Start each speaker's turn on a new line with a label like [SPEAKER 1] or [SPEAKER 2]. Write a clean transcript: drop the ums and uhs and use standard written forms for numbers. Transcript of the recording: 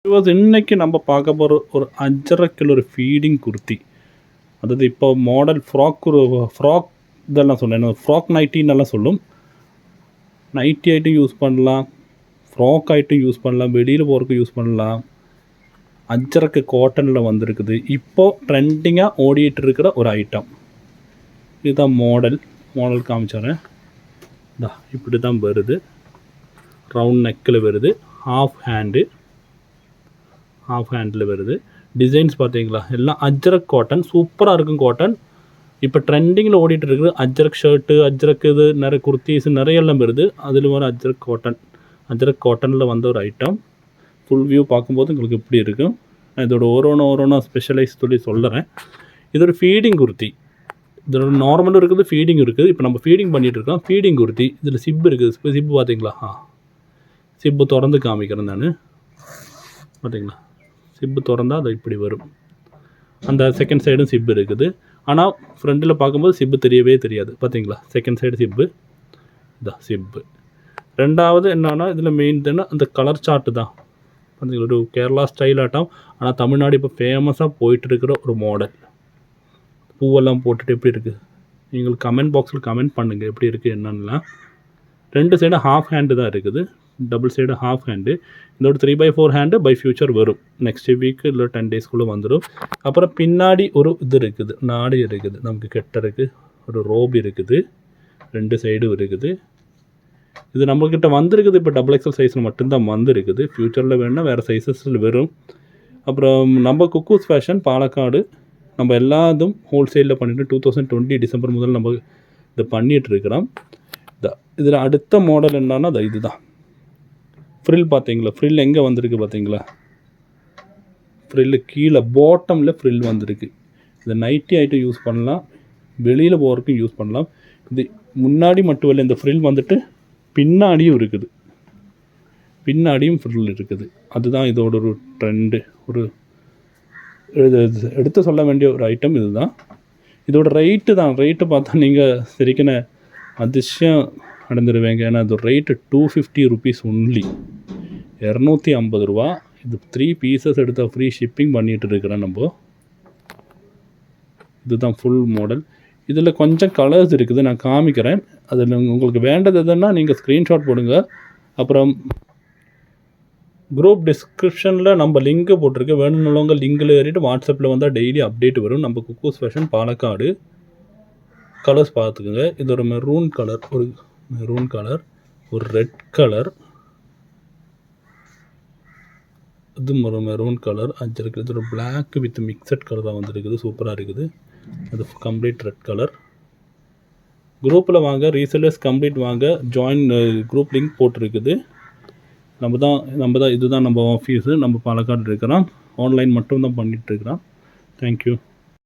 [SPEAKER 1] இன்னைக்கு நம்ம பார்க்க போகிற ஒரு 5.5 கிலோ ஒரு ஃபீடிங் குர்த்தி. அதாவது இப்போ மாடல் ஃப்ராக் இதெல்லாம் சொன்னேன், ஃப்ராக் நைட்டின்னெல்லாம் சொல்லும். நைட்டி ஆகிட்டும் யூஸ் பண்ணலாம், ஃப்ராக் ஆகிட்டும் யூஸ் பண்ணலாம், வெளியில் போகிறதுக்கு யூஸ் பண்ணலாம். 5.5 காட்டனில் வந்திருக்குது. இப்போது ட்ரெண்டிங்காக ஓடிட்டு இருக்கிற ஒரு ஐட்டம். இதுதான் மாடல் காமிச்சிடுறேன். இப்படி தான் வருது. ரவுண்ட் நெக்கில் வருது, ஹாஃப் ஹேண்டில் வருது. டிசைன்ஸ் பார்த்தீங்களா, எல்லாம் அஜ்ரக் காட்டன், சூப்பராக இருக்கும் காட்டன். இப்போ ட்ரெண்டிங்கில் ஓடிட்டு இருக்குது அஜ்ரக் ஷர்ட்டு, அஜ்ரக் இது நிறைய குர்த்திஸ் நிறைய எல்லாம் வருது. அதில் வர அஜ்ரக் காட்டனில் வந்த ஒரு ஐட்டம். ஃபுல் வியூ பார்க்கும்போது உங்களுக்கு இப்படி இருக்கும். நான் இதோட ஓரோனா ஸ்பெஷலைஸ் சொல்லி சொல்லுறேன். இது ஒரு ஃபீடிங் குர்த்தி. இதோட நார்மலும் இருக்குது, ஃபீடிங் இருக்குது. இப்போ நம்ம ஃபீடிங் பண்ணிகிட்டு இருக்கோம். ஃபீடிங் குர்த்தி. இதில் சிப்பு இருக்குது. சிப்பு பார்த்தீங்களா? சிப்பு திறந்து காமிக்கிறேன் நான். பார்த்தீங்களா, சிப்பு திறந்தால் அது இப்படி வரும். அந்த செகண்ட் சைடும் சிப்பு இருக்குது. ஆனால் ஃப்ரண்டில் பார்க்கும்போது சிப்பு தெரியவே தெரியாது. பார்த்தீங்களா, செகண்ட் சைடு சிப்பு, இதான் சிப்பு. ரெண்டாவது என்னன்னா, இதில் மெயின் தானே அந்த கலர் சார்ட்டு தான். பார்த்தீங்களா, ஒரு கேரளா ஸ்டைல் ஆட்டம். ஆனால் தமிழ்நாடு இப்போ ஃபேமஸாக போயிட்டு இருக்கிற ஒரு மாடல். பூவெல்லாம் போட்டுட்டு எப்படி இருக்குது, நீங்கள் கமெண்ட் பாக்ஸில் கமெண்ட் பண்ணுங்கள் எப்படி இருக்குது என்னன்னா. 2 சைடும் ஹாஃப் ஹேண்டு தான் இருக்குது, டபுள் சைடு ஹாஃப் ஹேண்டு. இதோட 3/4 ஹேண்டு பை ஃபியூச்சர் வரும். நெக்ஸ்ட் வீக்கு இல்லை 10 டேஸ்க்குள்ளே வந்துடும். அப்புறம் பின்னாடி ஒரு இது இருக்குது, நாடு இருக்குது, நமக்கு கெட்டருக்கு ஒரு ரோப் இருக்குது, 2 சைடும் இருக்குது. இது நம்மக்கிட்ட வந்திருக்குது இப்போ XXL சைஸில் மட்டும்தான் வந்திருக்குது. ஃப்யூச்சரில் வேணுன்னா வேறு சைஸஸில் வரும். அப்புறம் நம்ம குக்கூஸ் ஃபேஷன் பாலக்காடு, நம்ம எல்லாத்தும் ஹோல்சேலில் பண்ணிவிட்டு 2020 டிசம்பர் முதல் நம்ம இதை பண்ணிகிட்ருக்கிறோம். இதில் அடுத்த மாடல் என்னன்னா இதுதான். ஃப்ரில் பார்த்தீங்களா, ஃப்ரில் எங்கே வந்திருக்கு பார்த்தீங்களா, ஃப்ரில்லு கீழே பாட்டமில் ஃப்ரில் வந்திருக்கு. இதை நைட்டி ஆகிட்டு யூஸ் பண்ணலாம், வெளியில் போகிறதுக்கும் யூஸ் பண்ணலாம். இது முன்னாடி மட்டும் இல்லை, இந்த ஃப்ரில் வந்துட்டு பின்னாடியும் இருக்குது, பின்னாடியும் ஃப்ரில் இருக்குது. அதுதான் இதோட ஒரு ட்ரெண்டு. ஒரு எடுத்து சொல்ல வேண்டிய ஒரு ஐட்டம் இதுதான். இதோட ரேட்டு பார்த்தா நீங்கள் சரிக்கின அதிசயம் அடைந்துருவேங்க. ஏன்னா இதோட ரேட்டு 250 ருபீஸ் ஒன்லி, 250 ரூபா. இது 3 பீசஸ் எடுத்தால் ஃப்ரீ ஷிப்பிங் பண்ணிகிட்டு இருக்கிறேன் நம்ம. இதுதான் ஃபுல் மாடல். இதில் கொஞ்சம் கலர்ஸ் இருக்குது, நான் காமிக்கிறேன். அதில் உங்களுக்கு வேண்டது எதுன்னா நீங்கள் ஸ்க்ரீன்ஷாட் போடுங்க. அப்புறம் குரூப் டிஸ்கிரிப்ஷனில் நம்ம லிங்க்கு போட்டிருக்கு, வேணும்னுள்ளவங்க லிங்கில் ஏறிட்டு வாட்ஸ்அப்பில் வந்தால் டெய்லி அப்டேட் வரும். நம்ம குக்கூஸ் ஃபேஷன் பாலக்காடு. கலர்ஸ் பார்த்துக்குங்க. இது ஒரு மெரூன் கலர், ஒரு ரெட் கலர், இது ஒரு மெரூன் கலர் அஞ்சிருக்கு. இது ஒரு பிளாக் வித் மிக்சட் கலராக வந்துருக்குது, சூப்பராக இருக்குது. அது கம்ப்ளீட் ரெட் கலர். குரூப்பில் வாங்க, ரீசெல்லர்ஸ் கம்ப்ளீட் வாங்க, ஜாயின் குரூப் லிங்க் போட்டிருக்குது. இதுதான் நம்ம ஆஃபீஸு. நம்ம பாலக்காடு இருக்கிறோம், ஆன்லைன் மட்டும் தான் பண்ணிகிட்ருக்கிறோம். தேங்க்யூ.